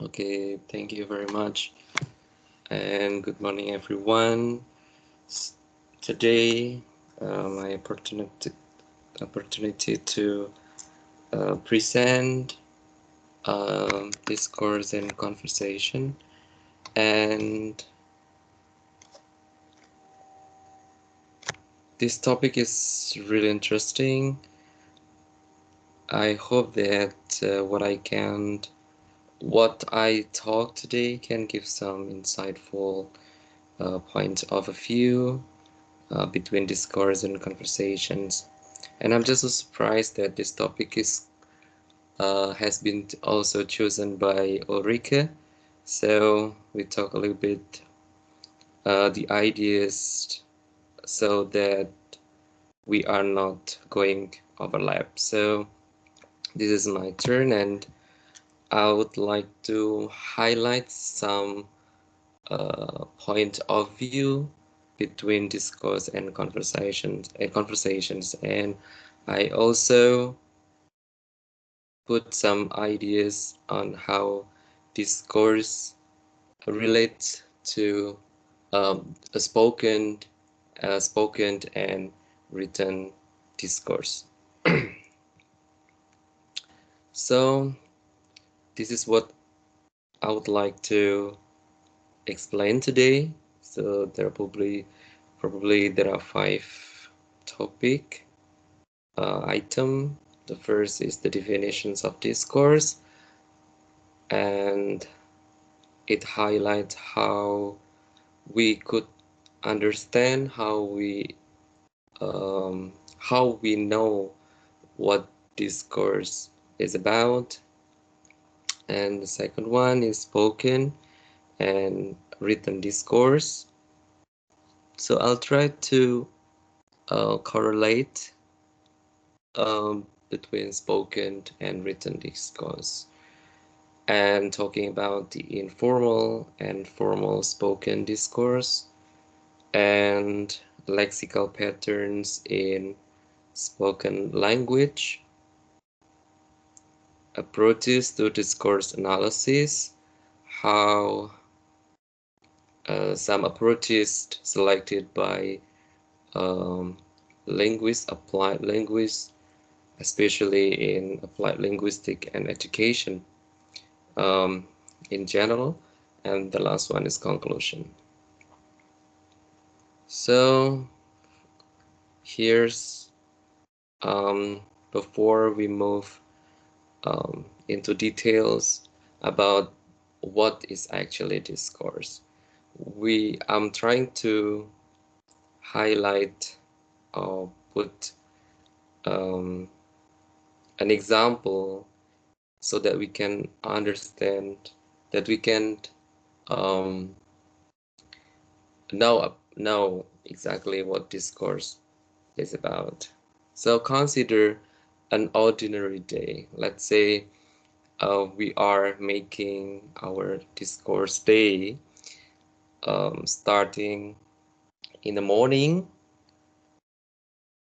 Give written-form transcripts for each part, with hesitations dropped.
Okay, thank you very much, and good morning, everyone. Today, my opportunity to present discourse and conversation, and this topic is really interesting. I hope that what I talk today can give some insightful point of view between discourse and conversations. And I'm just so surprised that this topic has been also chosen by Ulrike. So we talk a little bit the ideas so that we are not going overlap. So this is my turn, and I would like to highlight some point of view between discourse and conversations, and I also put some ideas on how discourse relates to a spoken and written discourse. So this is what I would like to explain today. So there are probably there are 5 topic item. The first is the definitions of discourse, and it highlights how we could understand how we know what discourse is about. And the second one is spoken and written discourse. So I'll try to correlate between spoken and written discourse, and talking about the informal and formal spoken discourse, and lexical patterns in spoken language, approaches to discourse analysis, how some approaches selected by applied linguists, especially in applied linguistic and education in general, and the last one is conclusion. So here's before we move into details about what is actually discourse, I'm trying to highlight or put um, an example so that we can understand, that we can um, know exactly what discourse is about. So consider an ordinary day. Let's say we are making our discourse day starting in the morning,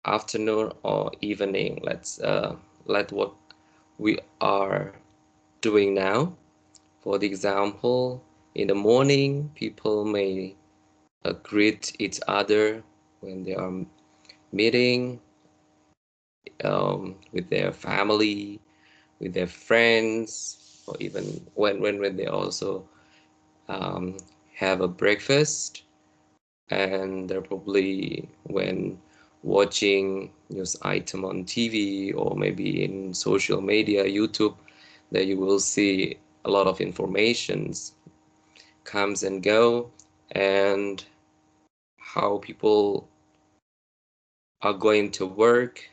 afternoon, or evening. Let what we are doing now. For the example, in the morning, people may greet each other when they are meeting with their family, with their friends, or even when they also um, have a breakfast. And they're probably when watching news item on TV or maybe in social media, YouTube, that you will see a lot of informations comes and go, and how people are going to work,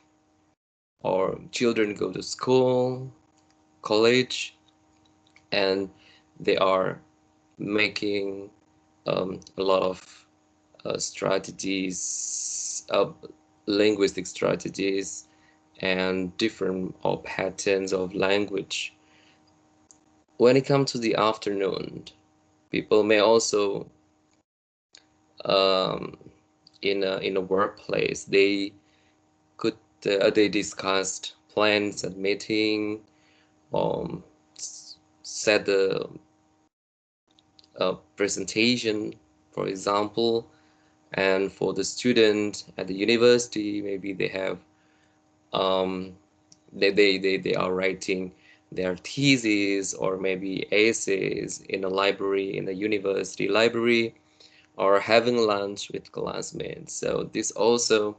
or children go to school, college, and they are making a lot of strategies, linguistic strategies, and different or patterns of language. When it comes to the afternoon, people may also um, in a workplace, could they discussed plans and meeting, um, set the presentation, for example, and for the student at the university, maybe they have um, they are writing their thesis or maybe essays in a library, in a university library, or having lunch with classmates. So this also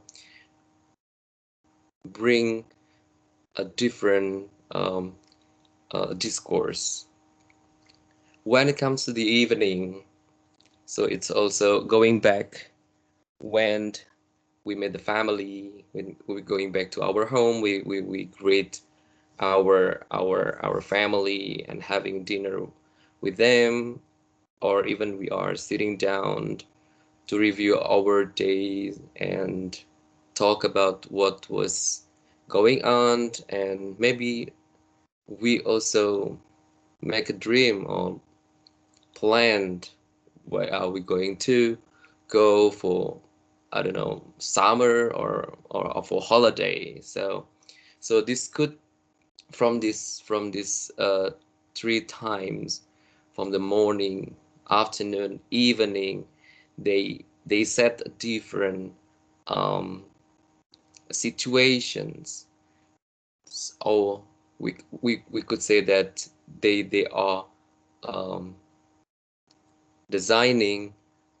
bring a different discourse. When it comes to the evening, so it's also going back when we met the family, when we're going back to our home, we greet our family and having dinner with them, or even we are sitting down to review our days and talk about what was going on, and maybe we also make a dream or planned where are we going to go for, I don't know, summer or for holiday. So this could from this three times, from the morning, afternoon, evening, they set different um, situations, or we could say that they are um, designing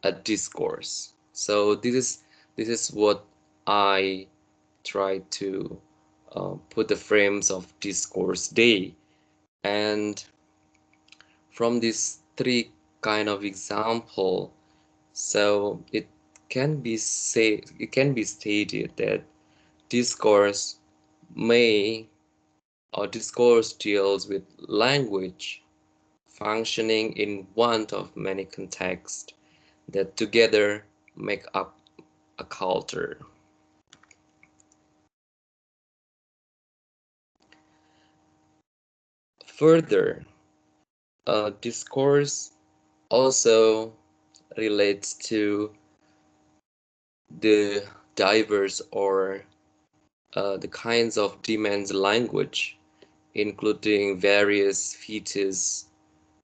a discourse. So this is what I try to put the frames of discourse day. And from these three kind of example, so it can be stated that discourse may or discourse deals with language functioning in one of many contexts that together make up a culture. Further, discourse also relates to the diverse or the kinds of demands language, including various features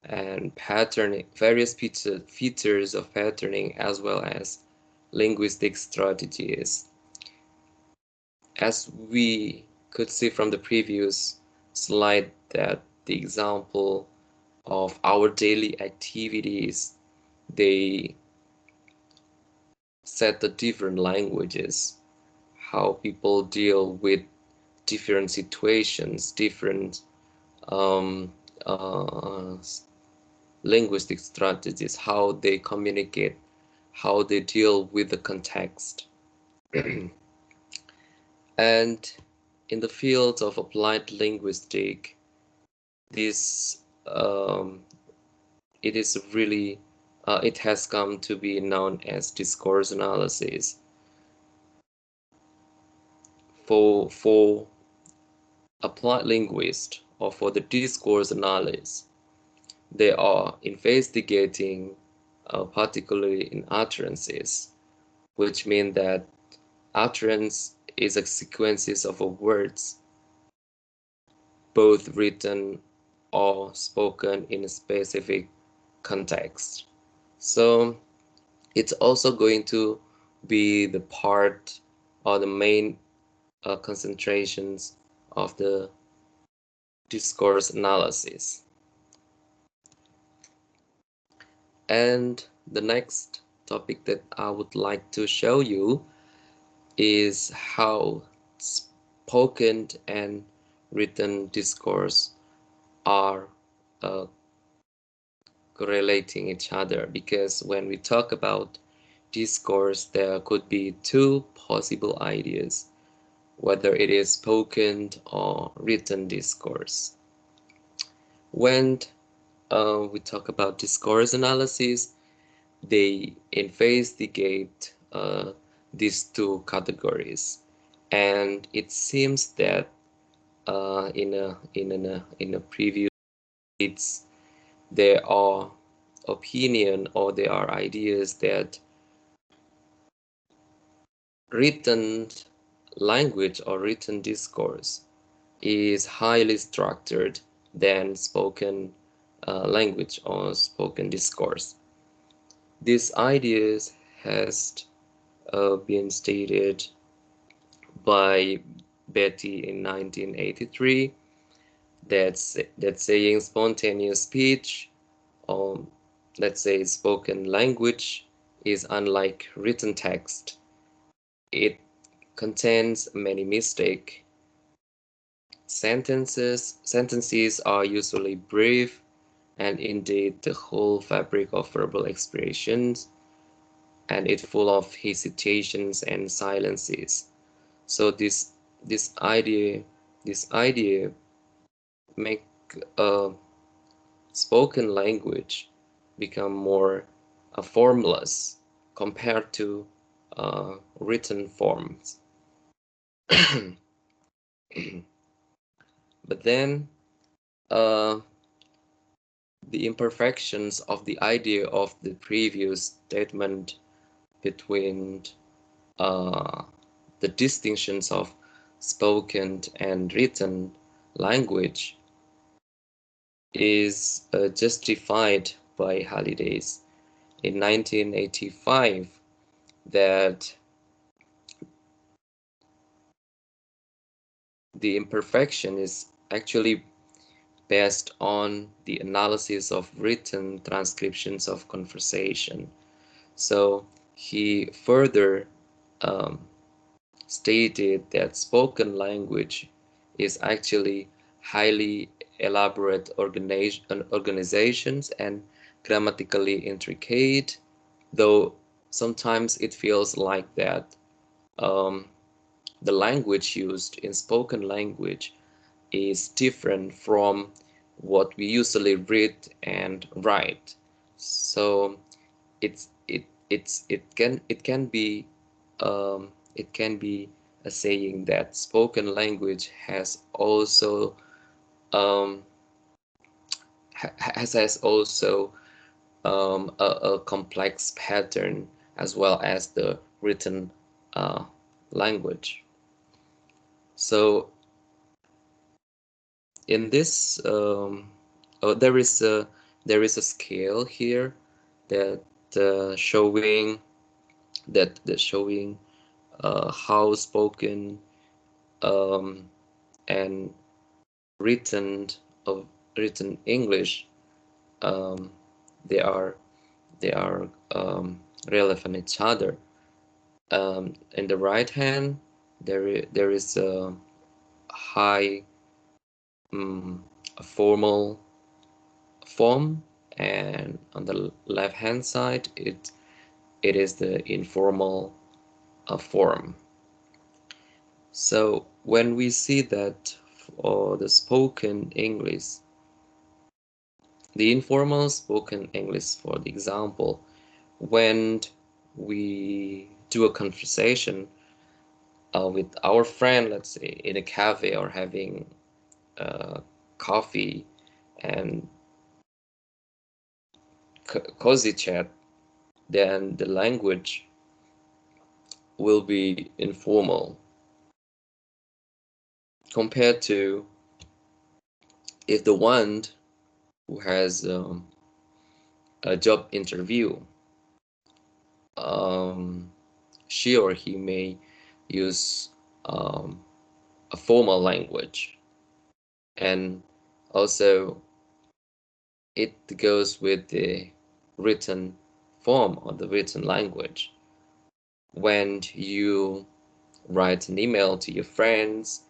and patterning, various features of patterning, as well as linguistic strategies. As we could see from the previous slide, that the example of our daily activities, they set the different languages, how people deal with different situations, different um, uh, linguistic strategies, how they communicate, how they deal with the context. And in the field of applied linguistics, this it is really it has come to be known as discourse analysis. For applied linguists, or for the discourse analysis, they are investigating particularly in utterances, which mean that utterance is a sequences of words, both written or spoken in a specific context. So it's also going to be the part or the main concentrations of the discourse analysis. And the next topic that I would like to show you is how spoken and written discourse are uh, correlating each other, because when we talk about discourse, there could be two possible ideas, whether it is spoken or written discourse. When we talk about discourse analysis, they investigate these two categories, and it seems that in a previous it's there are opinion or there are ideas that written language or written discourse is highly structured than spoken language or spoken discourse. This idea has been stated by Betty in 1983 that saying spontaneous speech, or let's say spoken language, is unlike written text. It contains many mistakes. Sentences are usually brief, and indeed the whole fabric of verbal expressions, and it's full of hesitations and silences. So this idea this idea make a spoken language become more formless compared to written forms. But then uh, the imperfections of the idea of the previous statement between uh, the distinctions of spoken and written language is justified by Halliday's in 1985 that the imperfection is actually based on the analysis of written transcriptions of conversation. So he further um, stated that spoken language is actually highly elaborate organizations and grammatically intricate, though sometimes it feels like that um, the language used in spoken language is different from what we usually read and write. So it can be a saying that spoken language has also um, has also a complex pattern as well as the written uh, language. So in this oh, there is a scale here that showing how spoken um, and written of written English um, they are they are relevant each other. In the right hand, there is a high a formal form, and on the left hand side, it is the informal form. So when we see that for the spoken English, the informal spoken English, for the example, when we do a conversation with our friend, let's say in a cafe or having coffee and cozy chat, then the language will be informal compared to if the one who has a job interview, um, she or he may use a formal language, and also it goes with the written form or the written language. When you write an email to your friends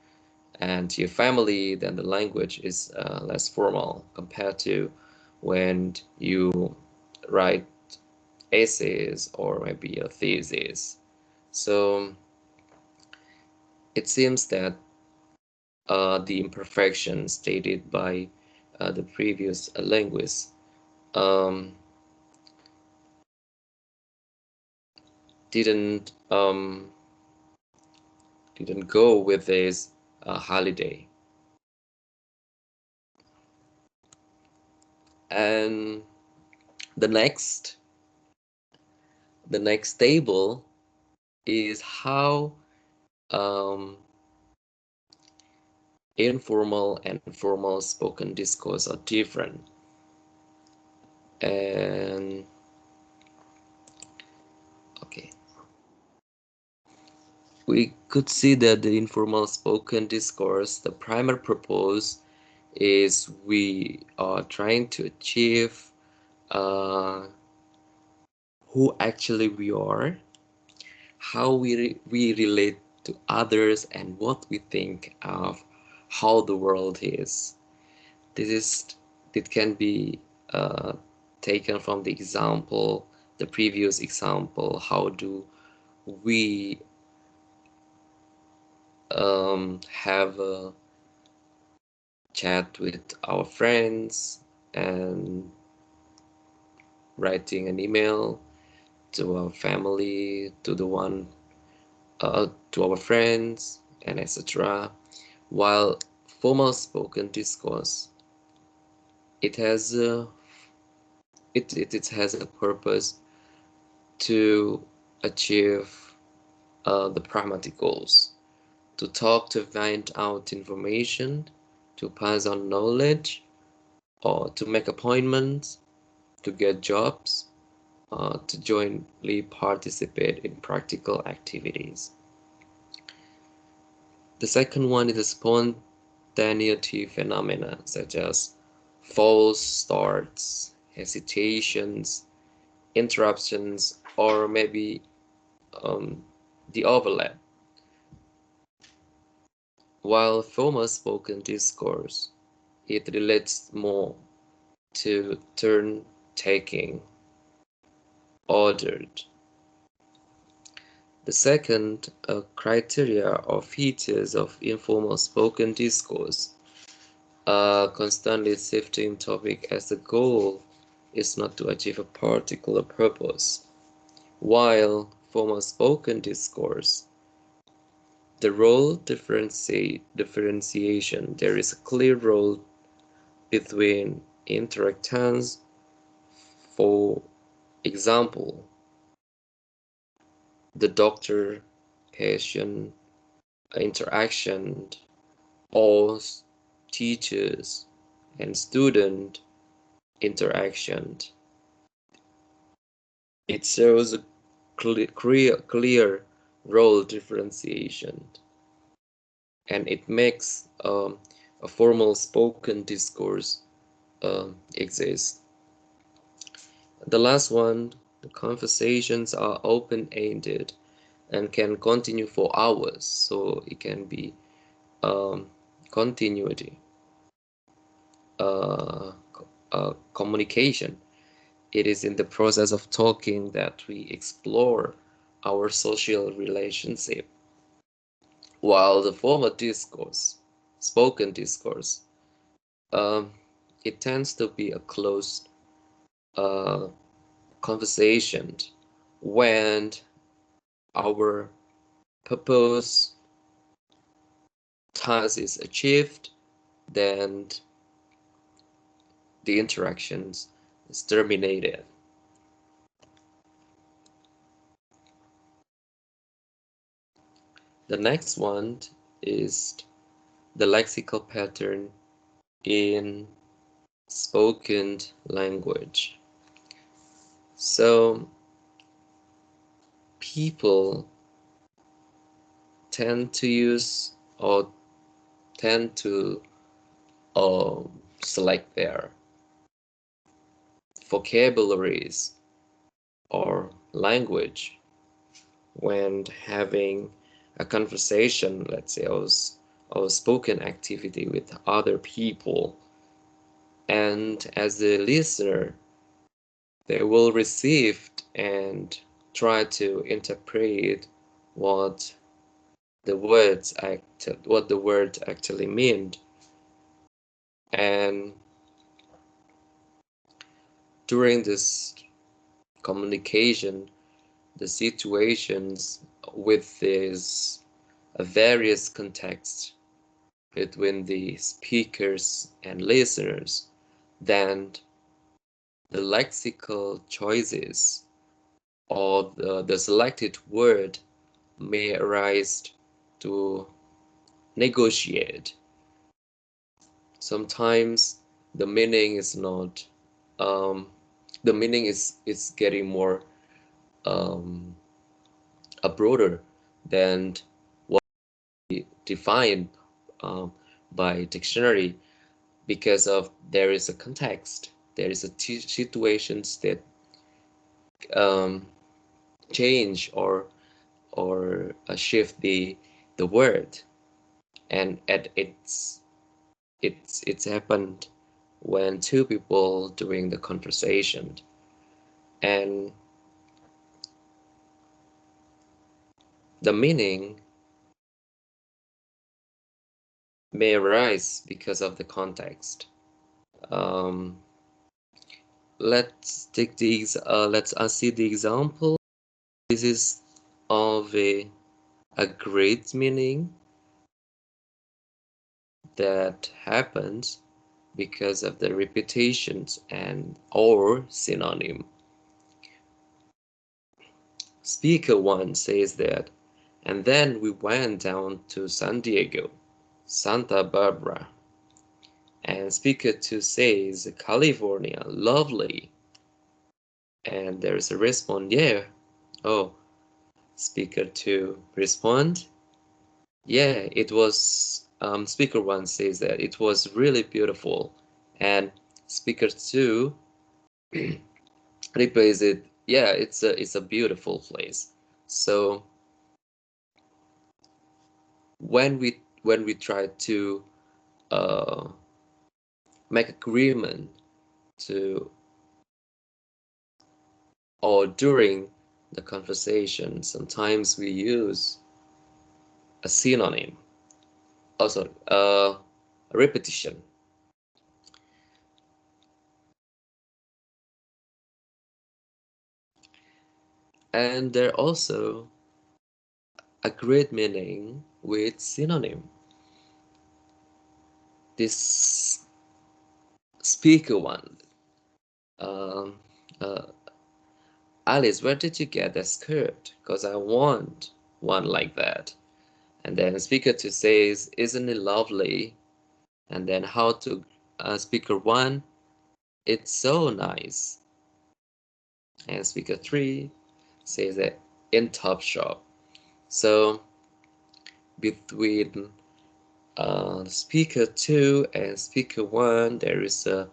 and to your family, then the language is less formal compared to when you write essays or maybe a thesis. So it seems that the imperfection stated by the previous linguist um, didn't didn't go with this holiday. And the next the next table is how um, informal and formal spoken discourse are different. And okay, we could see that the informal spoken discourse, the primary purpose is we are trying to achieve who actually we are, how we relate to others, and what we think of how the world is. This is it can be taken from the example, the previous example. How do we have a chat with our friends and writing an email to our family, to the one to our friends, and etc. While formal spoken discourse, it has it has a purpose to achieve the pragmatic goals, to talk, to find out information, to pass on knowledge, or to make appointments, to get jobs, to jointly participate in practical activities. The second one is the spontaneity phenomena, such as false starts, hesitations, interruptions, or maybe the overlap. While formal spoken discourse, it relates more to turn taking, ordered. The second criteria or features of informal spoken discourse, a constantly shifting topic as the goal is not to achieve a particular purpose. While formal spoken discourse, the role differentiation, there is a clear role between interactions. For example, the doctor-patient interaction, or teachers and student interaction. It shows a clear role differentiation, and it makes a formal spoken discourse exist. The last one, the conversations are open-ended and can continue for hours, so it can be continuity, uh, communication. It is in the process of talking that we explore our social relationship, while the formal discourse, spoken discourse, um, it tends to be a closed uh, conversation when our purpose task is achieved, then the interactions is terminated. The next one is the lexical pattern in spoken language. So people tend to use or tend to select their vocabularies or language when having a conversation, let's say, or spoken activity with other people. And as the listener, they will receive and try to interpret what what the word actually mean. And during this communication, the situations with this various contexts between the speakers and listeners, then the lexical choices or the selected word may arise to negotiate. Sometimes the meaning is not um, the meaning is getting more broader than what we define um, by dictionary, because of there is a context, there is a situations that um, change or shift the word, and at it's happened when two people doing the conversation, and the meaning may arise because of the context. Um, let's take these. Let's see the example. This is of a great meaning that happens because of the repetitions and or synonym. Speaker one says that, and then we went down to San Diego, Santa Barbara. And speaker two says, California, lovely. And there's a response, yeah. Oh, speaker two respond, yeah, it was, speaker one says that it was really beautiful. And speaker two replays it, yeah, it's a beautiful place. So when we try to uh, make agreement to or during the conversation, sometimes we use a synonym, also a repetition. And there also a great meaning with synonym. This speaker one, um, uh, Alice, where did you get that skirt? Because I want one like that. And then speaker two says, isn't it lovely? And then how to speaker one, it's so nice. And speaker three says that in top shop. So between speaker two and speaker one, there is a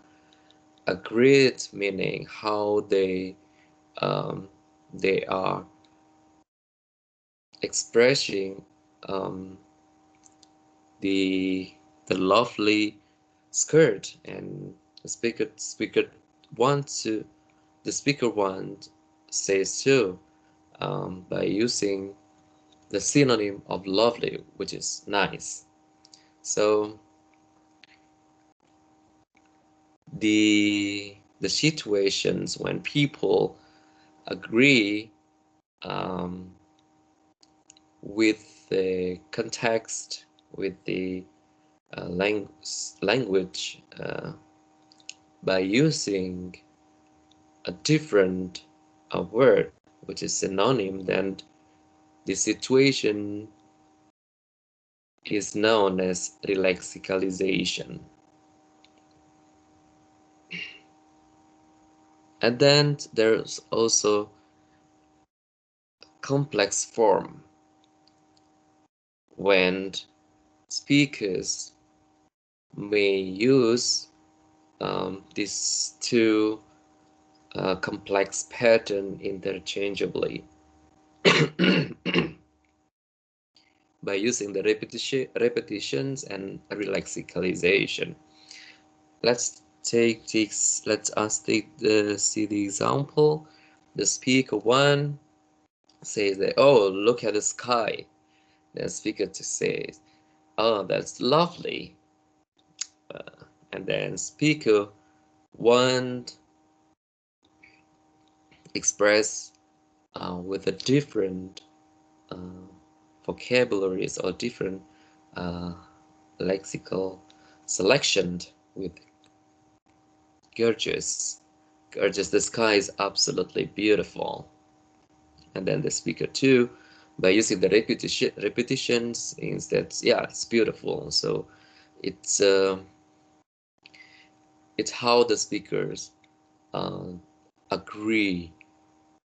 great meaning how they are expressing um, the lovely skirt, and the speaker wants to the speaker one says too, by using the synonym of lovely, which is nice. So the situations when people agree with the context, with the language, by using a different word, which is synonym, then the situation is known as relexicalization. And then there's also complex form, when speakers may use these two complex pattern interchangeably by using the repetitions and relexicalization. Let's take this. Let's us see the example. The speaker one says that, oh, look at the sky. Then speaker two says, oh, that's lovely. And then speaker one express with a different uh, vocabularies or different uh, lexical selection with gorgeous. Gorgeous, the sky is absolutely beautiful. And then the speaker two, by using the repetitions, means that, yeah, it's beautiful. So it's it's how the speakers uh, agree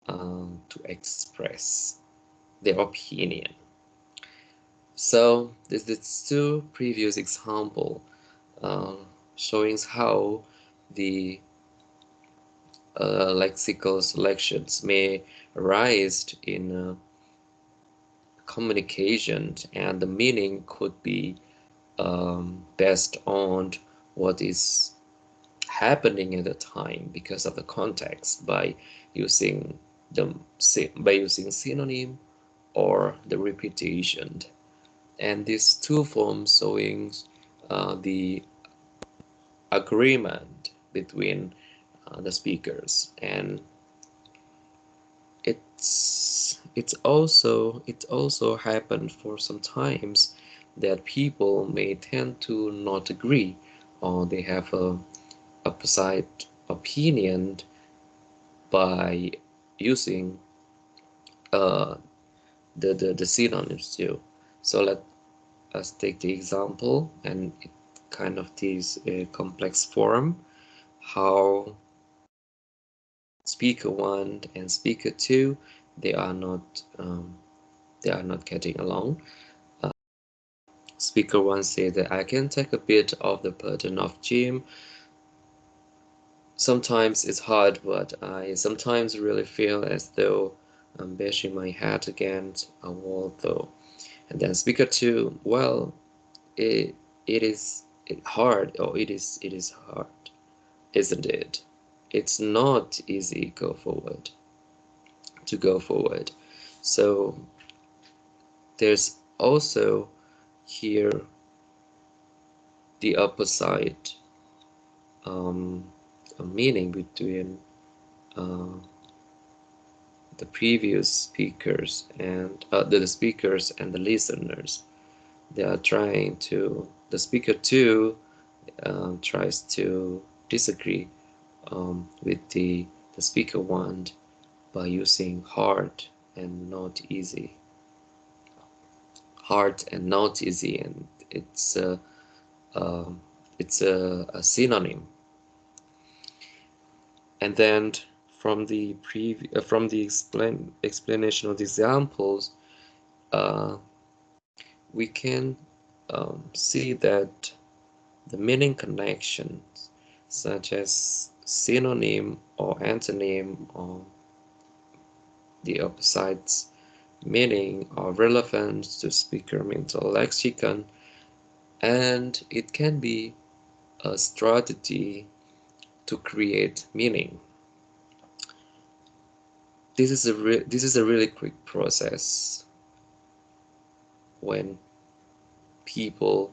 to express their opinion. So this is two previous example uh, showing how the lexical selections may arise in communication, and the meaning could be based on what is happening at the time because of the context by using synonym or the repetition. And these two forms showing the agreement between the speakers, and it also happened for some times that people may tend to not agree, or they have a opposite opinion by using uh, the synonyms too. So let us take the example, and it kind of this complex form, how speaker one and speaker two, they are not getting along. Uh, Speaker one said that I can take a bit of the burden of gym. Sometimes it's hard, but I sometimes really feel as though I'm bashing my head against a wall though. And then speaker two, well, it is hard, or it is hard, isn't it? It's not easy to go forward. So there's also here the opposite meaning between uh, the previous speakers and the speakers and the listeners. They are trying to, the speaker two tries to disagree with the speaker one by using hard and not easy, and um, it's a synonym. And then from the explanation of the examples, uh, we can see that the meaning connections, such as synonym or antonym or the opposites meaning, are relevant to speaker mental lexicon, and it can be a strategy to create meaning. This is a really quick process when people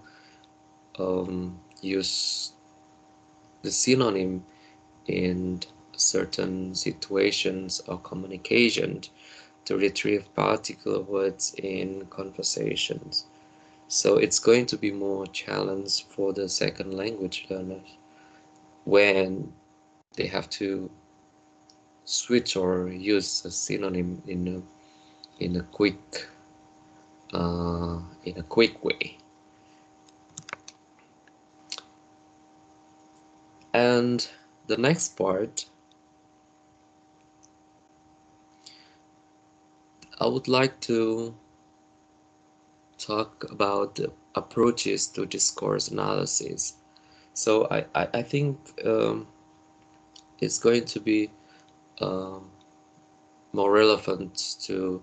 use the synonym in certain situations or communications to retrieve particular words in conversations. So it's going to be more challenge for the second language learners when they have to switch or use a synonym in a quick way. And the next part, I would like to talk about the approaches to discourse analysis. So I think it's going to be um, more relevant to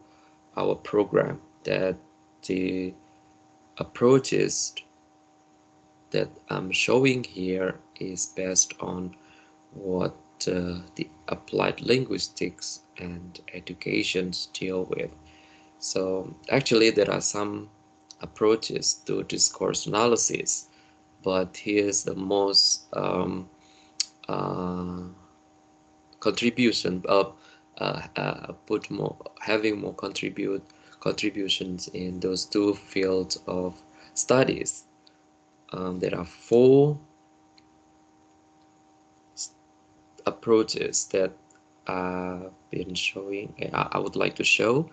our program, that the approaches that I'm showing here is based on what the applied linguistics and educations deal with. So actually there are some approaches to discourse analysis, but here's the most uh, contribution of put more having more contributions in those two fields of studies. There are four approaches that I've been showing. I would like to show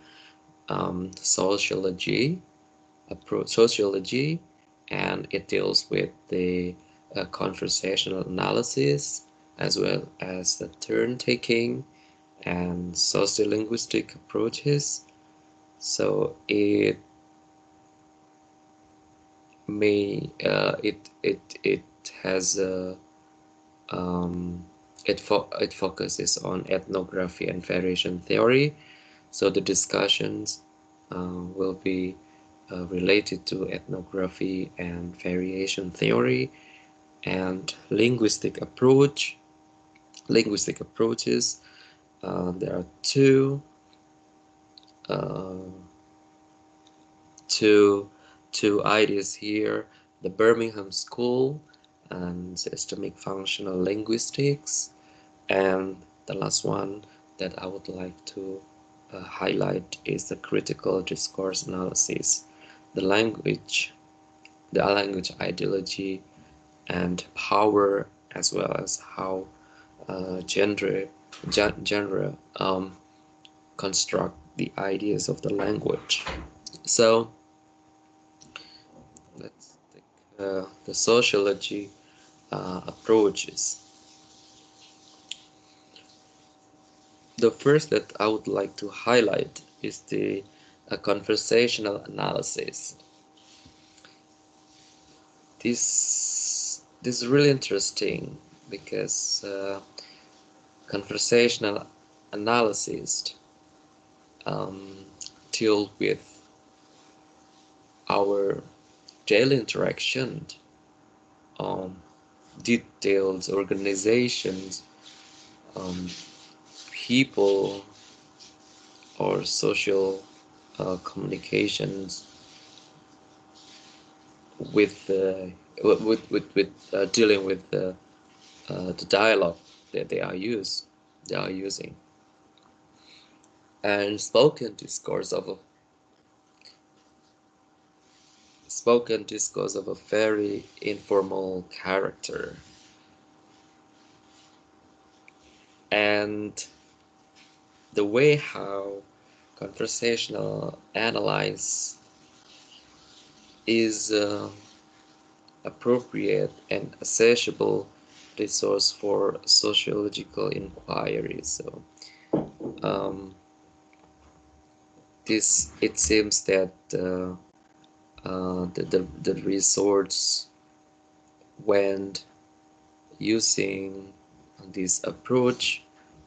sociology, and it deals with the conversational analysis, as well as the turn-taking and sociolinguistic approaches. So it may it has a it focuses on ethnography and variation theory. So the discussions will be related to ethnography and variation theory and linguistic approaches. There are uh, two ideas here: the Birmingham School and systemic functional linguistics, and the last one that I would like to highlight is the critical discourse analysis, the language ideology and power, as well as how genre construct the ideas of the language. So let's take the sociology approaches. The first that I would like to highlight is the conversational analysis. This is really interesting because conversational analysis deal with our daily interaction, details, organizations, people, or social communications with dealing with the dialogue that they are using, and spoken discourse of a very informal character. And the way how conversational analyze is appropriate and accessible resource for sociological inquiry. So it seems that the resource when using this approach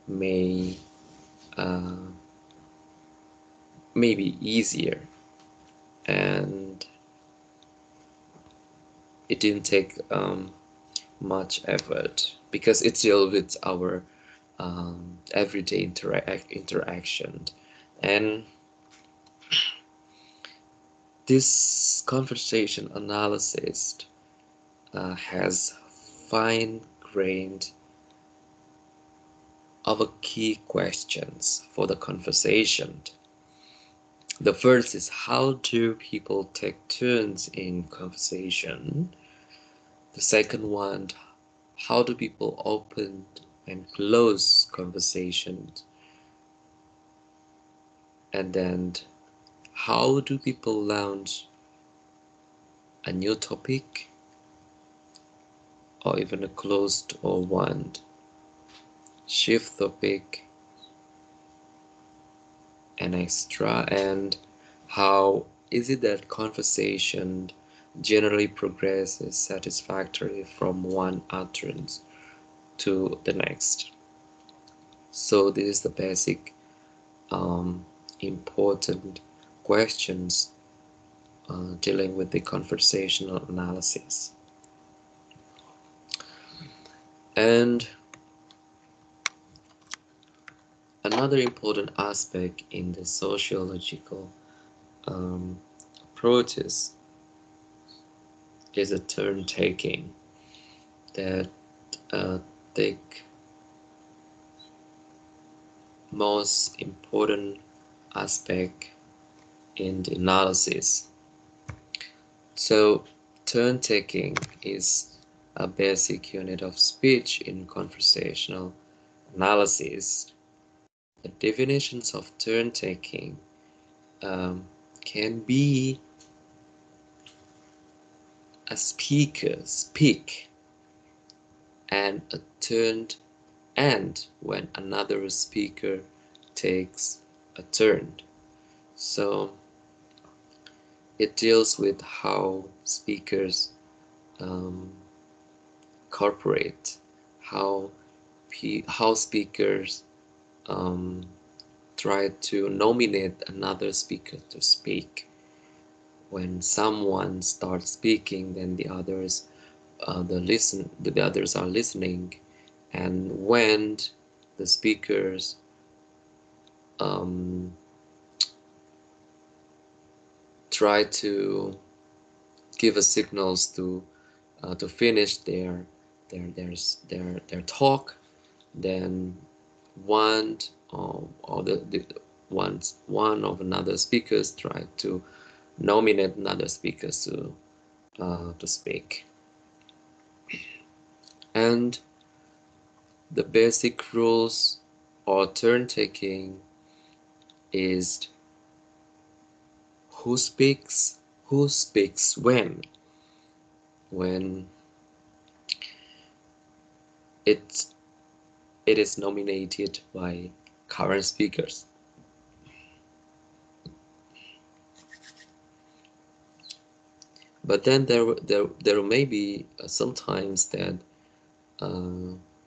may be easier, and it didn't take much effort because it deals with our everyday interaction. And this conversation analysis has fine-grained of key questions for the conversation. The first is, how do people take turns in conversation? The second one, how do people open and close conversations? And then, how do people launch a new topic or even a closed or one? Shift topic and extra, and how is it that conversation generally progresses satisfactorily from one utterance to the next. So this is the basic important questions dealing with the conversational analysis. And another important aspect in the sociological approaches is a turn-taking that take most important aspect in the analysis. So turn-taking is a basic unit of speech in conversational analysis. The definitions of turn-taking can be a speaker speak and a turned and when another speaker takes a turn. So it deals with how speakers cooperate, how speakers try to nominate another speaker to speak. When someone starts speaking, then the others are listening, and when the speakers try to give a signals to finish their talk, then one or the one of another speakers try to nominate another speakers to speak. And the basic rules or turn taking is who speaks when it is nominated by current speakers. But then there may be sometimes that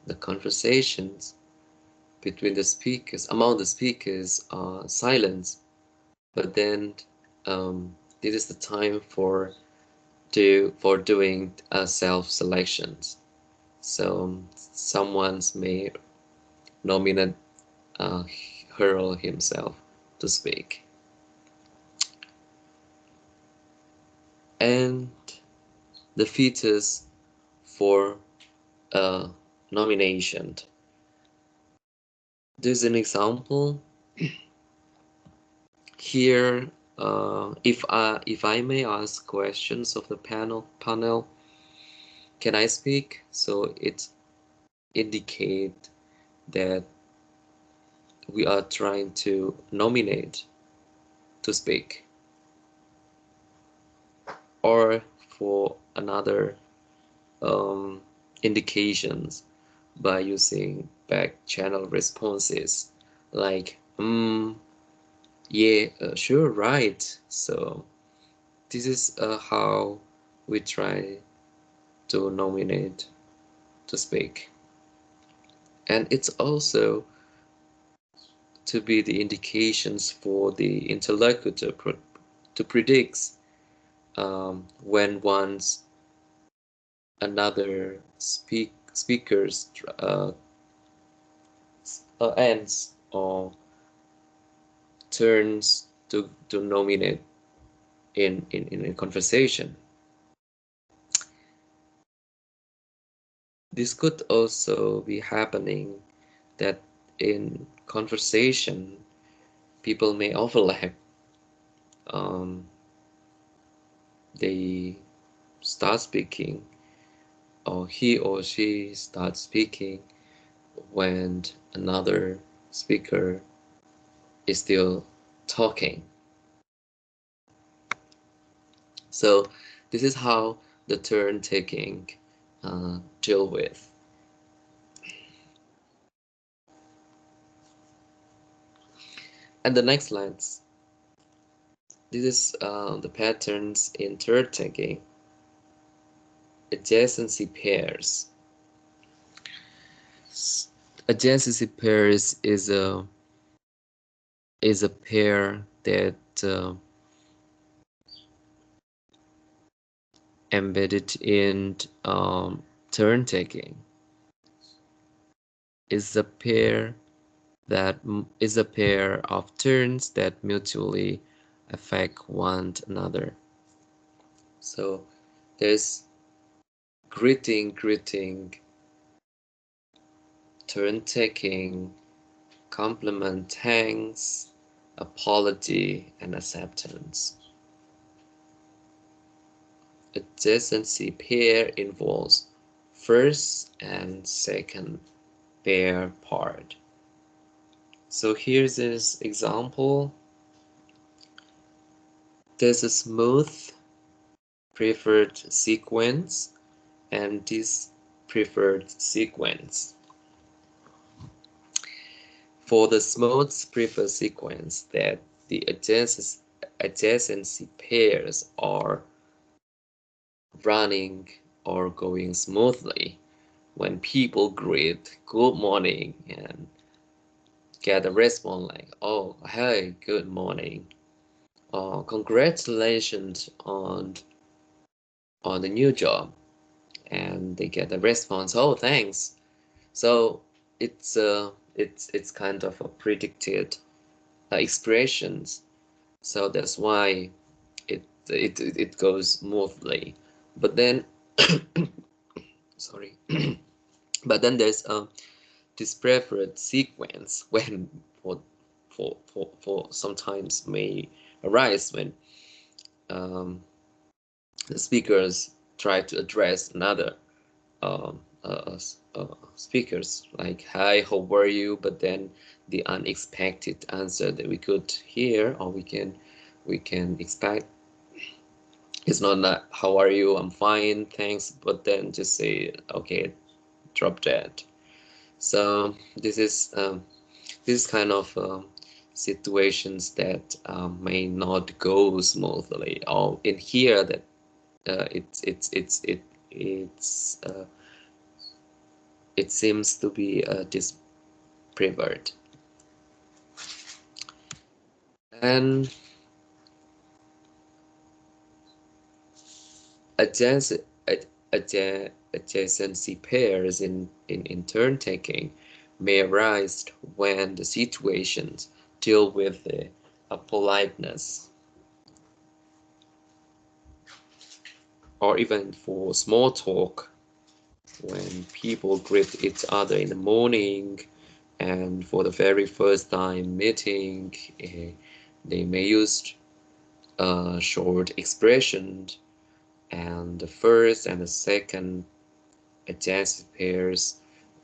the conversations between the speakers, among the speakers, are silent. But then this is the time for doing self-selections. So someone may nominate her or himself to speak. And the features for nomination. There's an example here. If I may ask questions of the panel, can I speak? So it indicate that we are trying to nominate to speak. Or for another indications by using back channel responses like yeah, sure, right. So this is how we try to nominate to speak. And it's also to be the indications for the interlocutor to predict when another speakers ends or turns to nominate in a conversation. This could also be happening that in conversation people may overlap. They start speaking, or he or she starts speaking when another speaker is still talking. So this is how the turn taking deal with. And the next slides. This is the patterns in turn taking. Adjacency pairs. Adjacency pairs is a pair that embedded in turn taking. Is a pair of turns that mutually affect one another. So there's greeting, turn taking, compliment, thanks, apology, and acceptance. Adjacency pair involves first and second pair part. So here's this example. There's a smooth preferred sequence and this preferred sequence. For the smooth preface sequence, that the adjacency pairs are running or going smoothly when people greet good morning and get a response like, oh, hey, good morning, or congratulations on the new job, and they get a response, oh, thanks. So it's kind of a predicted expressions. So that's why it goes smoothly. But then sorry, but then there's this preferred sequence when for sometimes may arise when um, the speakers try to address another um, speakers like, hi, how are you? But then the unexpected answer that we could hear or we can expect is not that, how are you? I'm fine, thanks. But then just say, okay, drop that. So this is kind of situations that may not go smoothly, or in here that it's it seems to be dispreferred. And adjacent, adjacency pairs in turn taking may arise when the situations deal with a politeness, or even for small talk when people greet each other in the morning and for the very first time meeting, they may use a short expression, and the first and the second adjacent pairs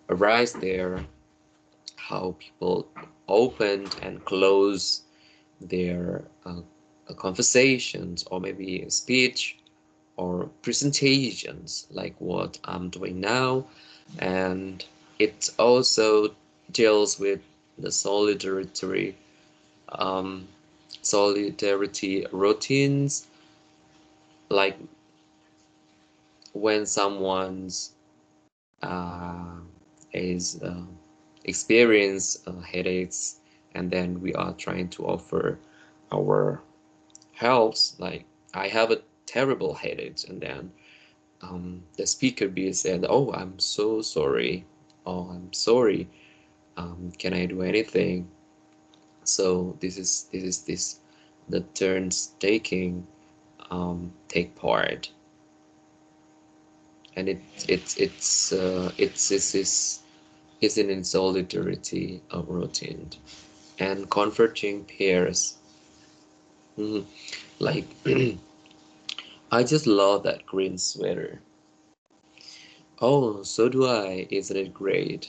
arise there, how people opened and close their conversations, or maybe a speech or presentations like what I'm doing now. And it also deals with the um, solidarity routines, like when someone's uh, is experience headaches, and then we are trying to offer our helps, like, I have a terrible headache, and then the speaker B said, oh, I'm so sorry, oh, I'm sorry, can I do anything? So this the turns taking take part, and it's in solidarity routine and converging pairs. Mhm. Like I just love that green sweater. Oh, so do I. Isn't it great?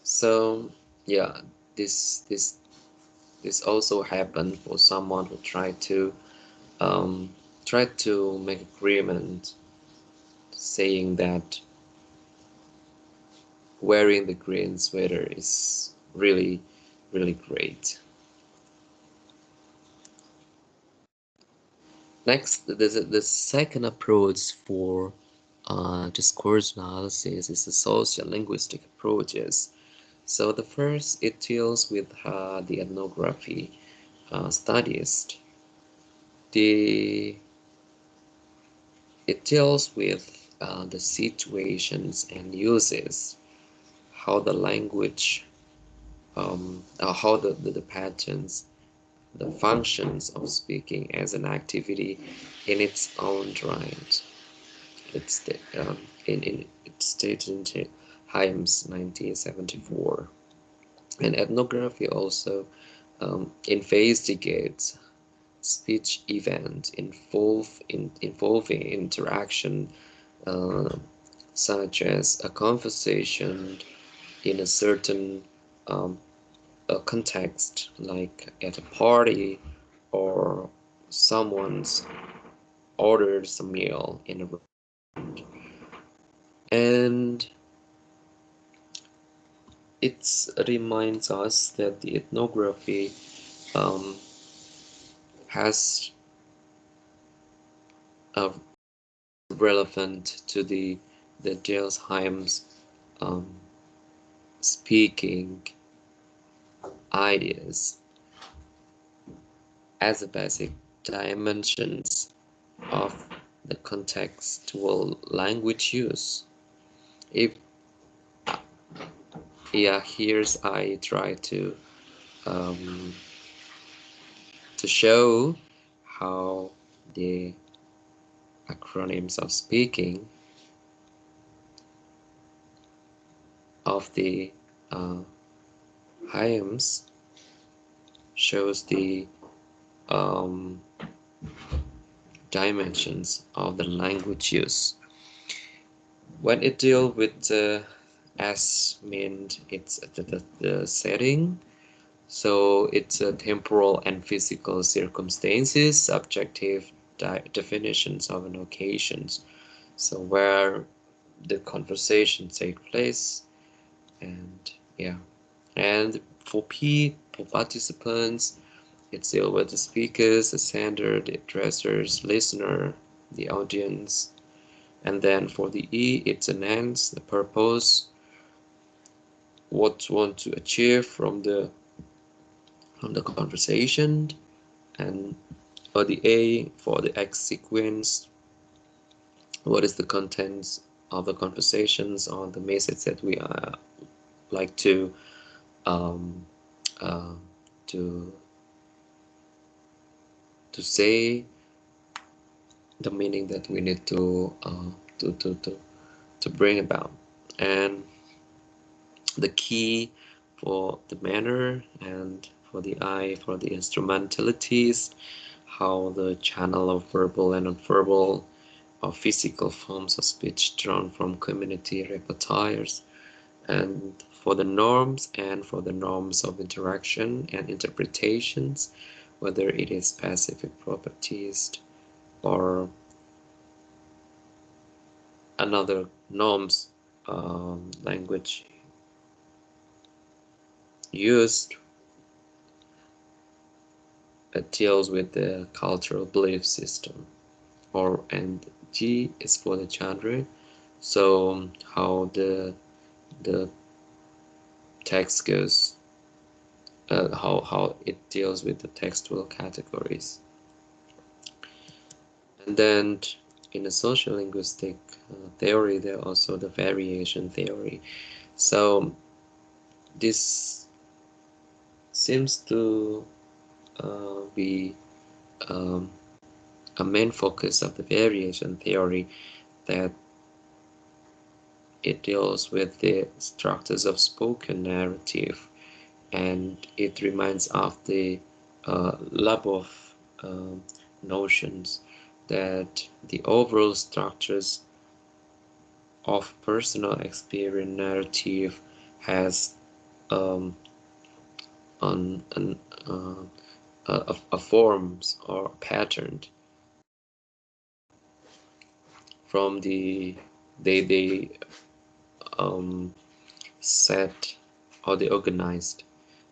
So yeah, this this this also happened for someone who um, tried to make agreement, saying that wearing the green sweater is really, really great. Next, the second approach for discourse analysis is the social linguistic approaches. So the first, it deals with the ethnography studies. The It deals with the situations and uses, how the language, how the patterns, the functions of speaking as an activity in its own right. It's the, in it's stated in Himes 1974. And ethnography also investigates speech event involving interaction, uh, such as a conversation in a certain um, a context, like at a party, or someone's orders a meal in a restaurant. And it reminds us that the ethnography has a relevant to the Gelsheim's speaking ideas as a basic dimensions of the contextual language use. If here's I try to show how the acronyms of speaking of the hymns shows the dimensions of the language use. When it deals with S means it's the setting, so it's temporal and physical circumstances, subjective definitions of an occasions, so where the conversation take place, and yeah. And for P, for participants, it's deal with the speakers, the sender, the addressers, listener, the audience. And then for the E, it's an ends, the purpose, what you want to achieve from the conversation. And for the A, for the X sequence, what is the contents of the conversations or the message that we like um, uh, to say, the meaning that we need to bring about. And the key for the manner, and for the I, for the instrumentalities, how the channel of verbal and nonverbal or physical forms of speech drawn from community repertoires, and for the norms, and for the norms of interaction and interpretations, whether it is specific properties or another norms language used. It deals with the cultural belief system, and G is for the genre, so how the text goes, how it deals with the textual categories. And then in the social linguistic theory, there also the variation theory. So this seems to be a main focus of the variation theory, that it deals with the structures of spoken narrative, and it reminds of the Labov notions that the overall structures of personal experience narrative has an a forms or pattern from they set, or they organized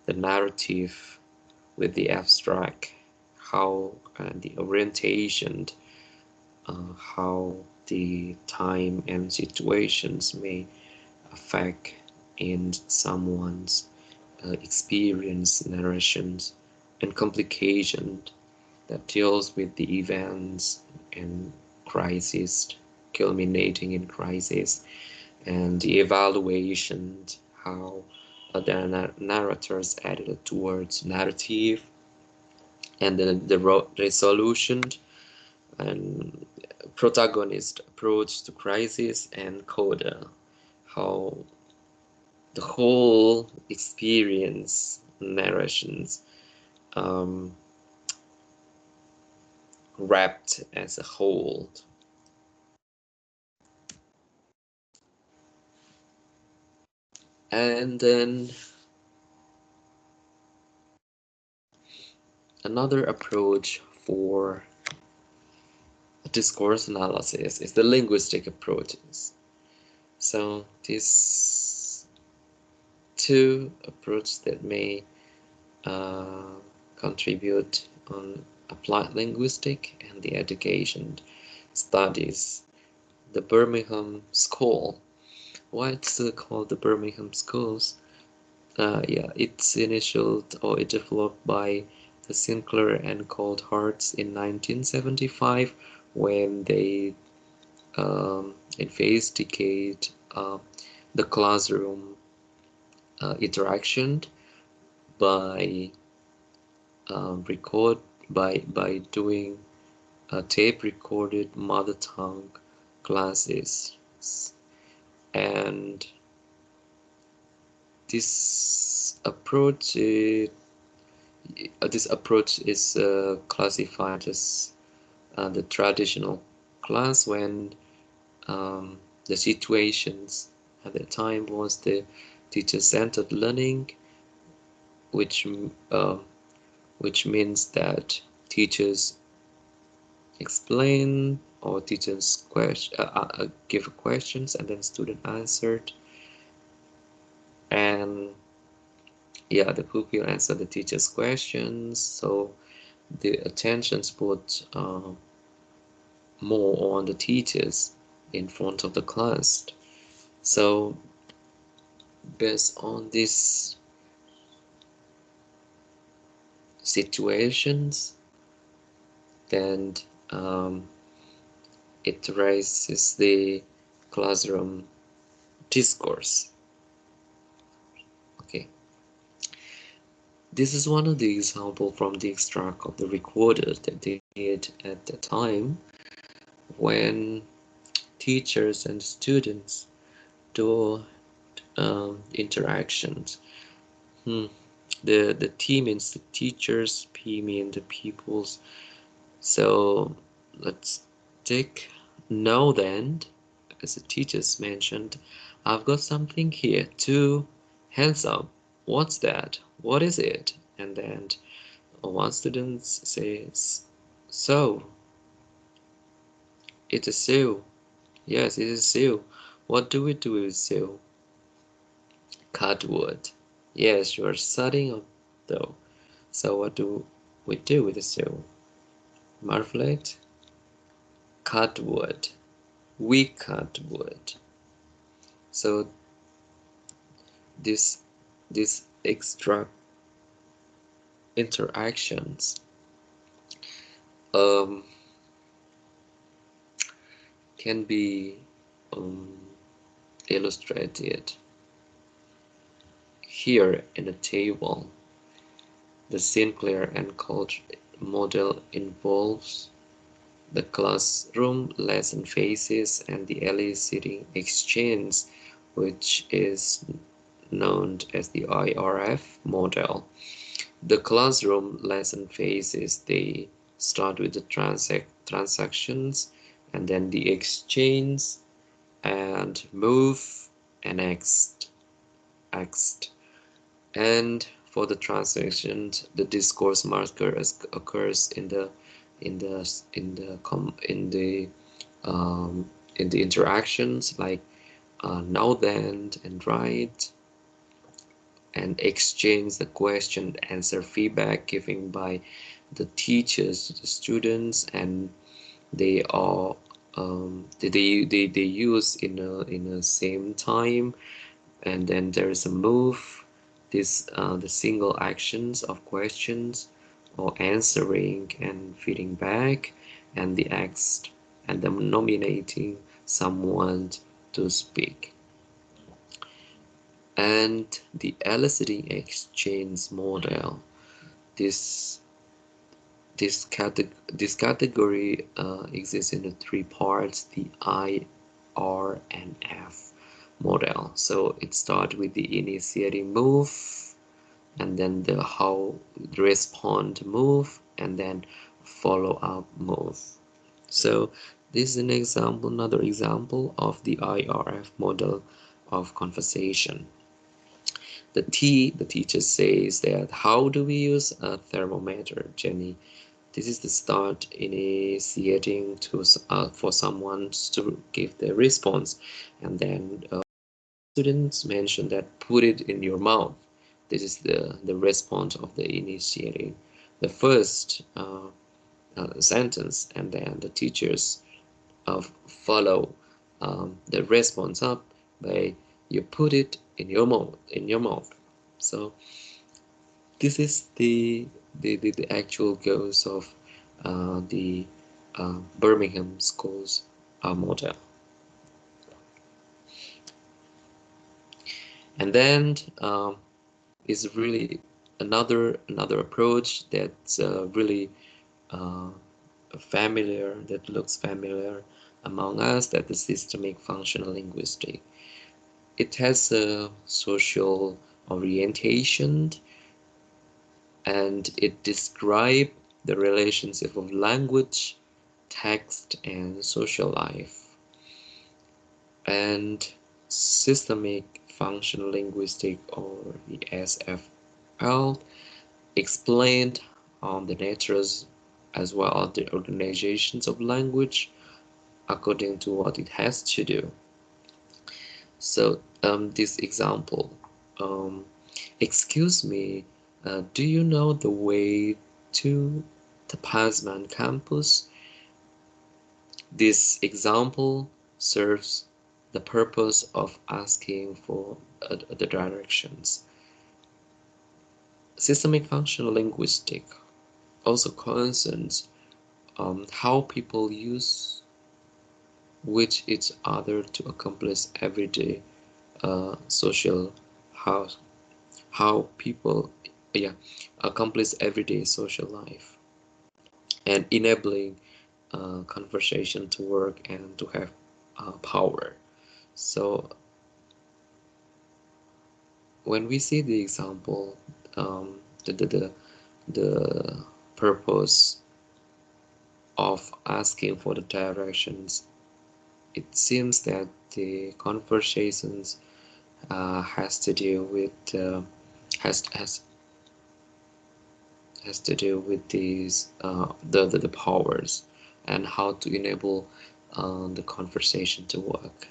the narrative with the abstract, how the orientation, how the time and situations may affect in someone's experience, narrations, and complications that deals with the events and crisis, culminating in crisis, and the evaluation, how the narrators added towards narrative, and then the resolution and protagonist approach to crisis, and coda, how the whole experience narrations wrapped as a whole. And then another approach for discourse analysis is the linguistic approaches. So these two approaches that may contribute on applied linguistic and the education studies. The Birmingham School. Why it's called the Birmingham Schools? Yeah, it's initialed or it developed by the Sinclair and Coulthard in 1975 when they investigate the classroom interaction by by doing tape recorded mother tongue classes, and this approach is classified as the traditional class when the situations at the time was the teacher-centered learning, which means that teachers explain or teachers give questions and then student answered, and yeah, the pupil answer the teacher's questions, so the attention's put more on the teachers in front of the class. So based on these situations, then it raises the classroom discourse. Okay, this is one of the examples from the extract of the recorder that they did at the time when teachers and students do interactions. The T means the teachers, P means the pupils. So let's take now then, as the teachers mentioned, I've got something here. Two hands up. What's that? What is it? And then one student says, so it's a seal. Yes, it is a seal. What do we do with seal? Cut wood. Yes, you are studying up though. So what do we do with the seal? Marvelate. Cut wood. We cut wood. So this extra interactions can be illustrated here in a table. The Sinclair and Coulthard model involves the classroom lesson phases and the eliciting exchange, which is known as the IRF model. The classroom lesson phases, they start with the transactions and then the exchange and move and next. And for the transactions, the discourse marker occurs in the interactions, like now then and right, and exchange the question answer feedback given by the teachers to the students, and they are they use in a same time. And then there is a move, this the single actions of questions or answering and feeding back, and the asked and the nominating someone to speak. And the eliciting exchange model, this category exists in the three parts, the I, R, and F model. So it starts with the initiating move, and then the how respond move, and then follow up move. So this is an example, another example of the IRF model of conversation. The T, the teacher says that, how do we use a thermometer, Jenny? This is the start initiating to for someone to give the response, and then students mentioned that put it in your mouth. This is the response of the initiating the first sentence, and then the teachers follow the response up by you put it in your mouth. So this is the actual goals of the Birmingham School's model. And then is really another approach that's really familiar, that looks familiar among us, that is systemic functional linguistics. It has a social orientation, and it describes the relationship of language, text, and social life. And systemic functional linguistics, or the SFL, explained the natures as well as the organizations of language according to what it has to do. So this example, excuse me, do you know the way to the Pazmany campus? This example serves the purpose of asking for the directions. Systemic functional linguistics also concerns how people use with each other to accomplish everyday social how people accomplish everyday social life, and enabling conversation to work and to have power. So when we see the example, the purpose of asking for the directions, it seems that the conversations has to do with has to do with these the powers and how to enable the conversation to work.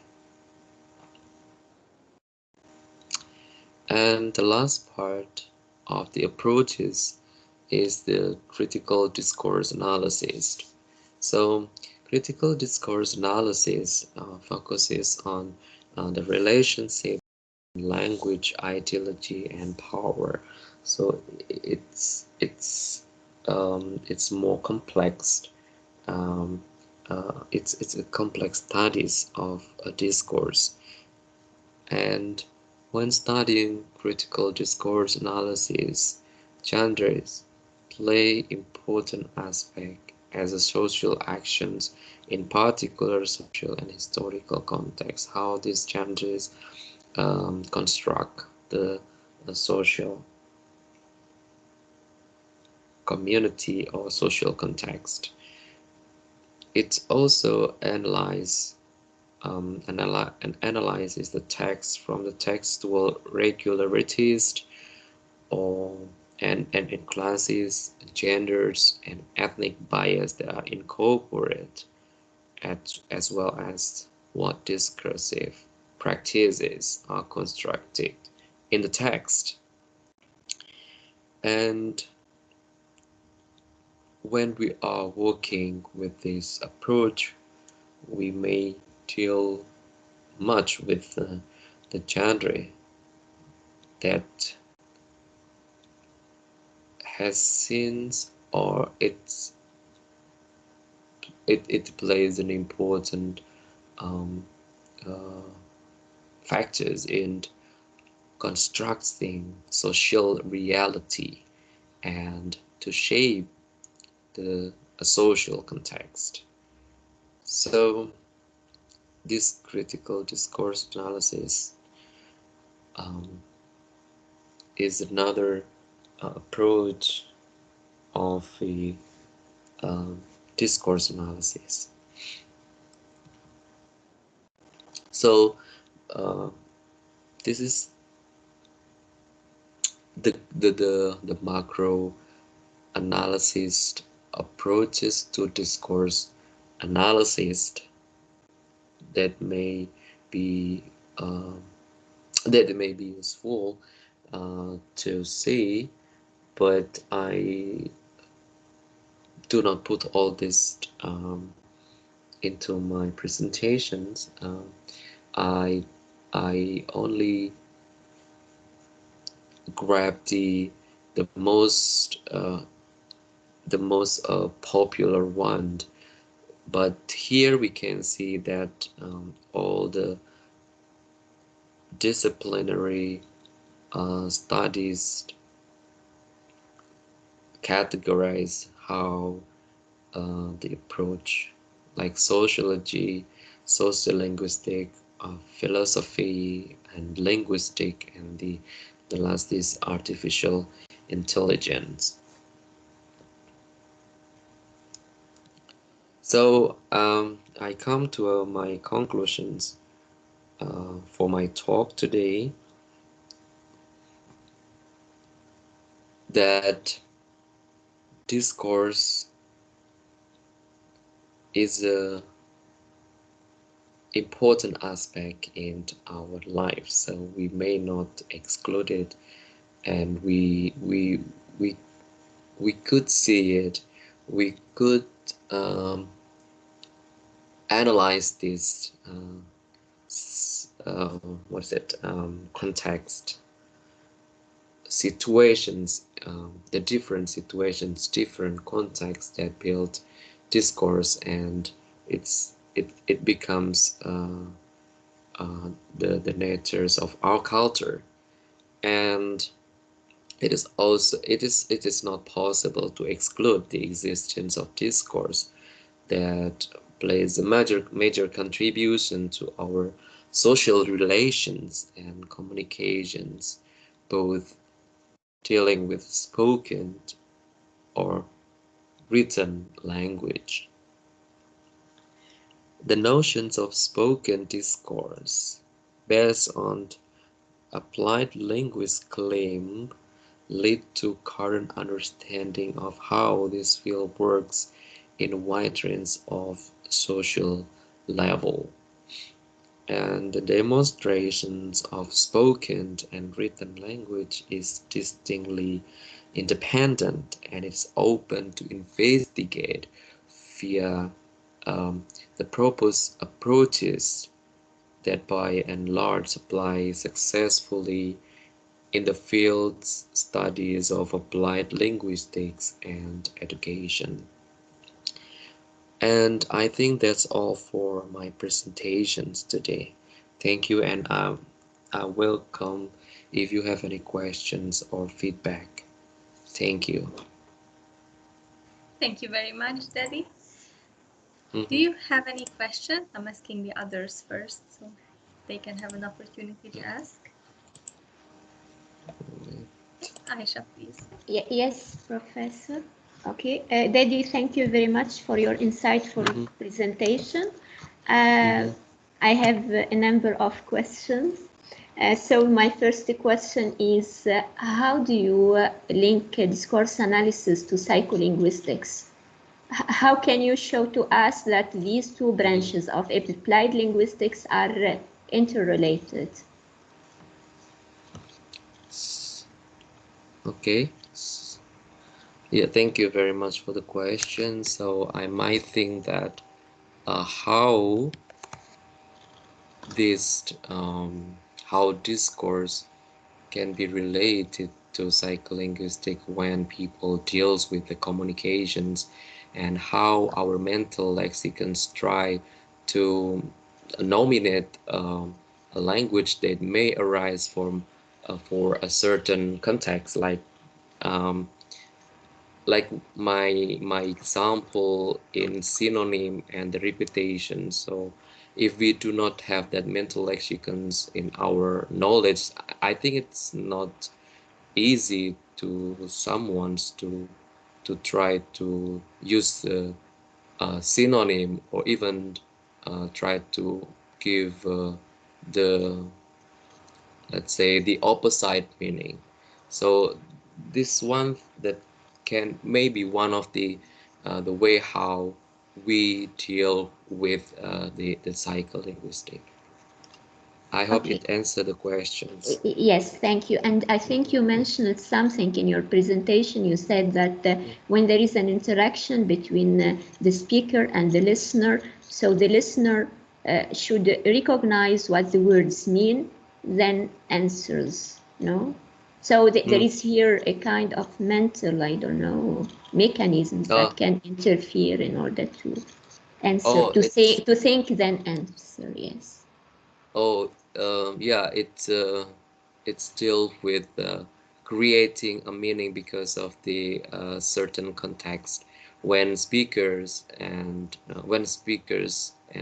And the last part of the approaches is the critical discourse analysis. So critical discourse analysis focuses on the relationship, language, ideology, and power. So it's more complex. It's a complex studies of a discourse. And when studying critical discourse analysis, genres play important aspect as a social actions, in particular social and historical context, how these genres construct the social community or social context. It also analyzes the text from the textual regularities or and classes, genders, and ethnic bias that are incorporated, as well as what discursive practices are constructed in the text. And when we are working with this approach, we may deal much with the genre that has since, or it plays an important factors in constructing social reality and to shape a social context. So this critical discourse analysis is another approach of the discourse analysis. So this is the macro analysis approaches to discourse analysis that may be that may be useful to see, but I do not put all this into my presentations. I only grab the most popular one, but here we can see that all the disciplinary studies categorize how the approach, like sociology, sociolinguistic, philosophy, and linguistic, and the last is artificial intelligence. So I come to my conclusions for my talk today, that discourse is a important aspect in our life, so we may not exclude it, and we could see it, we could analyze this what's it context, situations, the different situations, different contexts that build discourse, and it becomes the natures of our culture. And it is not possible to exclude the existence of discourse that plays a major contribution to our social relations and communications, both dealing with spoken or written language. The notions of spoken discourse, based on applied linguist claim, lead to current understanding of how this field works in a wide range of social level. And the demonstrations of spoken and written language is distinctly independent, and it's open to investigate via the proposed approaches that by and large apply successfully in the fields studies of applied linguistics and education. And I think that's all for my presentations today. Thank you, and I welcome if you have any questions or feedback. Thank you. Thank you very much, Daddy. Do you have any questions? I'm asking the others first, so they can have an opportunity to ask. Aisha, please. Yes, Professor. Okay, Daddy, thank you very much for your insightful presentation. I have a number of questions. So my first question is, how do you link discourse analysis to psycholinguistics? How can you show to us that these two branches of applied linguistics are interrelated? Okay. Yeah, thank you very much for the question. So I might think that how how discourse can be related to psycholinguistic when people deals with the communications, and how our mental lexicons try to nominate a language that may arise from for a certain context, um, like my example in synonym and the repetition. So if we do not have that mental lexicons in our knowledge, I think it's not easy to someone's to try to use the synonym, or even try to give the, let's say, the opposite meaning. So this one that can maybe one of the way how we deal with the psycholinguistic. I hope Okay. it answered the questions. Yes, thank you. And I think you mentioned something in your presentation. You said that when there is an interaction between the speaker and the listener, so the listener should recognize what the words mean, then answers, no? So there is here a kind of mental, I don't know, mechanisms that can interfere in order to answer, Oh, it's to think, then answer, yes. oh yeah, it's still with creating a meaning because of the certain context. When speakers and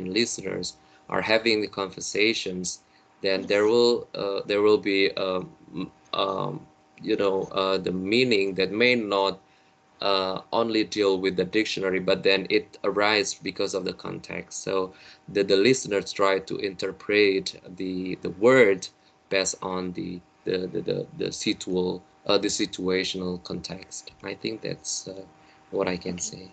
listeners are having the conversations, then there will be the meaning that may not only deal with the dictionary, but then it arises because of the context. So the listeners try to interpret the word based on the situational context. I think that's what I can say.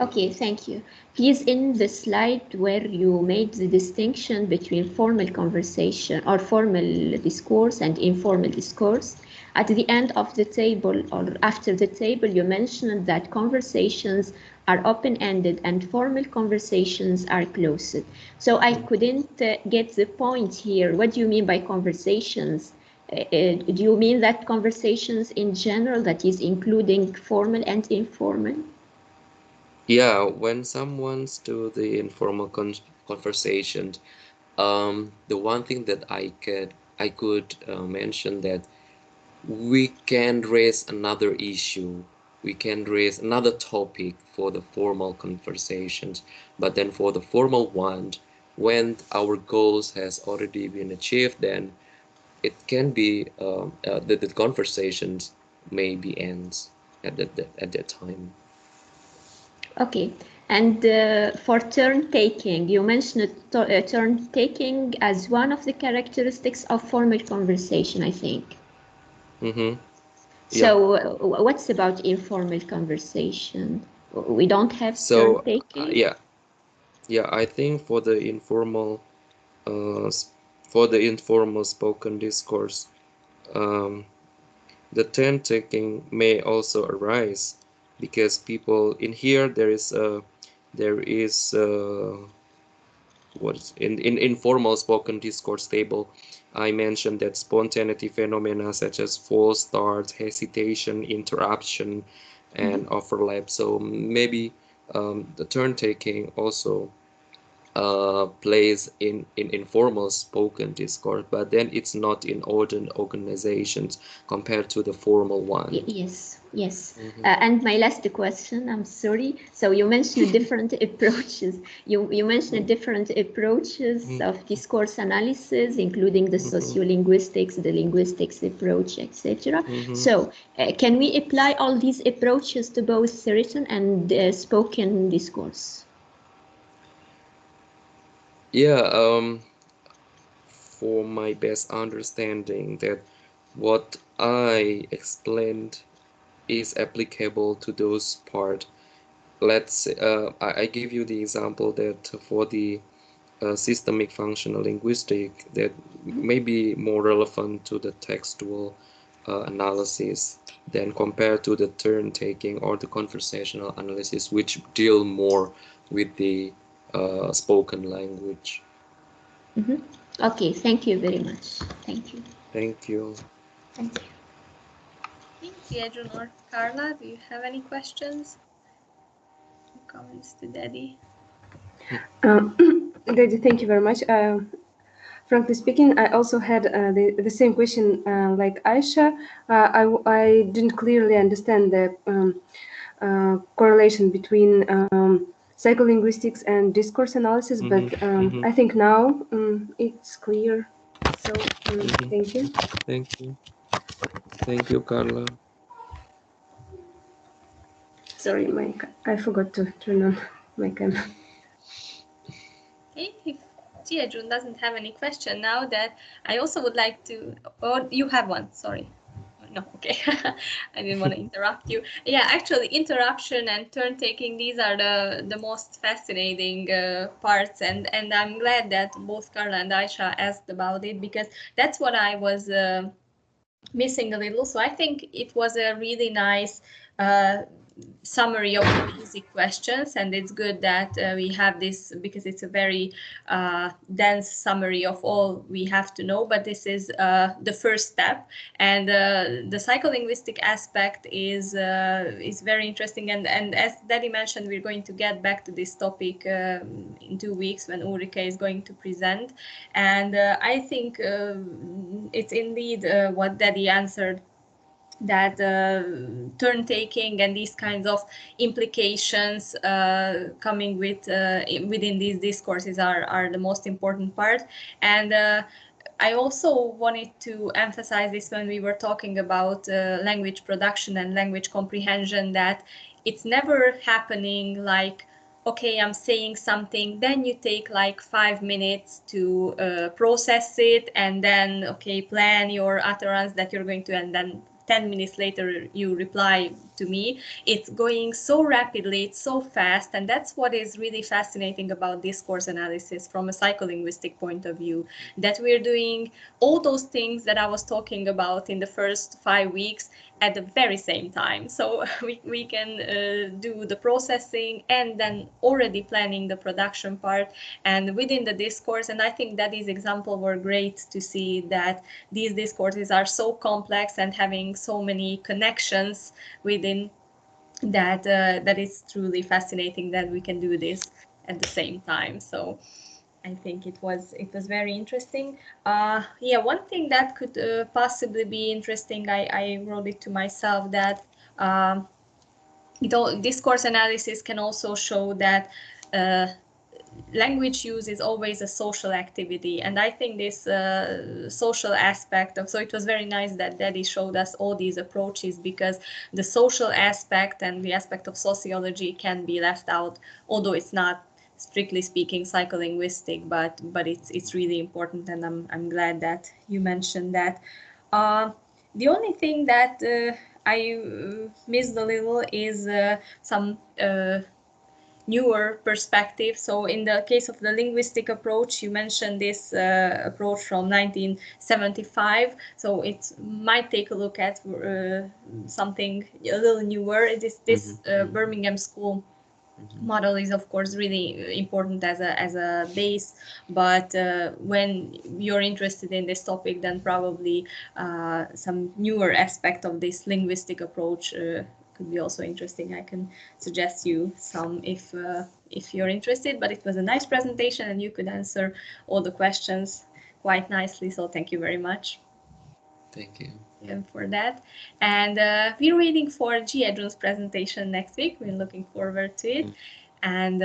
Okay, thank you. Please, in the slide where you made the distinction between formal conversation or formal discourse and informal discourse, at the end of the table or after the table, you mentioned that conversations are open-ended and formal conversations are closed. So I couldn't get the point here. What do you mean by conversations? Do you mean that conversations in general, that is including formal and informal? Yeah, when someone's do the informal conversation, the one thing that I could mention that we can raise another issue, we can raise another topic for the formal conversations, but then for the formal one, when our goals has already been achieved, then it can be the conversations maybe ends at that time. Okay, and for turn taking, you mentioned turn taking as one of the characteristics of formal conversation, I think. Mm-hmm. Yeah. So, what's about informal conversation? We don't have turn So taking? yeah, I think uh, s- for the informal spoken discourse, um, the turn taking may also arise because people in here there is what is in informal spoken discourse table. I mentioned that spontaneity phenomena such as false start, hesitation, interruption, and overlap. So maybe the turn taking also plays in informal spoken discourse, but then it's not in ordered organizations compared to the formal one. Yes, yes. And my last question, I'm sorry. So you mentioned different approaches. You mentioned different approaches of discourse analysis, including the sociolinguistics, the linguistics approach, etc. So can we apply all these approaches to both written and spoken discourse? Yeah, for my best understanding that what I explained is applicable to those part. Let's say, I give you the example that for the systemic functional linguistic that may be more relevant to the textual analysis than compared to the turn taking or the conversational analysis, which deal more with the spoken language. Okay, thank you very much. Thank you. Thank you. Thank you. Diedrun or Carla, do you have any questions? Comments to Daddy? Daddy, thank you very much. Frankly speaking, I also had the same question like Aisha. I didn't clearly understand the correlation between psycholinguistics and discourse analysis, but I think now it's clear. So thank you. Thank you. Thank you, Carla. Sorry, I forgot to turn on my camera. Okay, if Diedrun doesn't have any question now, that I also would like to, or you have one, sorry. no, okay. I didn't want to interrupt you. Yeah, actually, interruption and turn taking, these are the most fascinating parts, and I'm glad that both Carla and Aisha asked about it, because that's what I was missing a little. So I think it was a really nice summary of the basic questions, and it's good that we have this, because it's a very dense summary of all we have to know, but this is the first step, and the psycholinguistic aspect is very interesting, and as Daddy mentioned, we're going to get back to this topic in 2 weeks when Ulrike is going to present, and I think it's indeed what Daddy answered, that turn taking and these kinds of implications coming with within these discourses are the most important part. And I also wanted to emphasize this when we were talking about language production and language comprehension, that it's never happening like, okay, I'm saying something, then you take like 5 minutes to process it, and then, okay, plan your utterance that you're going to, and then 10 minutes later you reply to me. It's going so rapidly, it's so fast, and that's what is really fascinating about discourse analysis from a psycholinguistic point of view, that we're doing all those things that I was talking about in the first 5 weeks at the very same time. So we can do the processing and then already planning the production part and within the discourse. And I think that these examples were great to see that these discourses are so complex and having so many connections within that, that is truly fascinating that we can do this at the same time. So I think it was very interesting. Yeah, one thing that could possibly be interesting, I wrote it to myself, that discourse analysis can also show that language use is always a social activity, and I think this social aspect of, so it was very nice that Daddy showed us all these approaches, because the social aspect and the aspect of sociology can be left out, although it's not strictly speaking psycholinguistic, but it's really important, and I'm glad that you mentioned that. The only thing that I missed a little is some newer perspective. So in the case of the linguistic approach, you mentioned this approach from 1975. So it might take a look at something a little newer. It is this Birmingham School model is of course really important as a base, but when you're interested in this topic, then probably some newer aspect of this linguistic approach could be also interesting. I can suggest you some if you're interested, but it was a nice presentation and you could answer all the questions quite nicely, so thank you very much. Thank you. For that. And we're waiting for Giedron's presentation next week. We're looking forward to it. And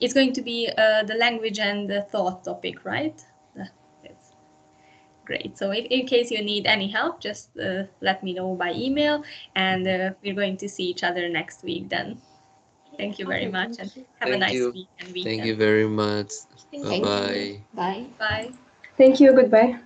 it's going to be the language and the thought topic, right? That's great. So if, in case you need any help, just let me know by email, and we're going to see each other next week then. Thank you very much, and have a nice week and weekend. Thank you very much. Thank you. Bye-bye. Bye. Bye. Thank you. Goodbye.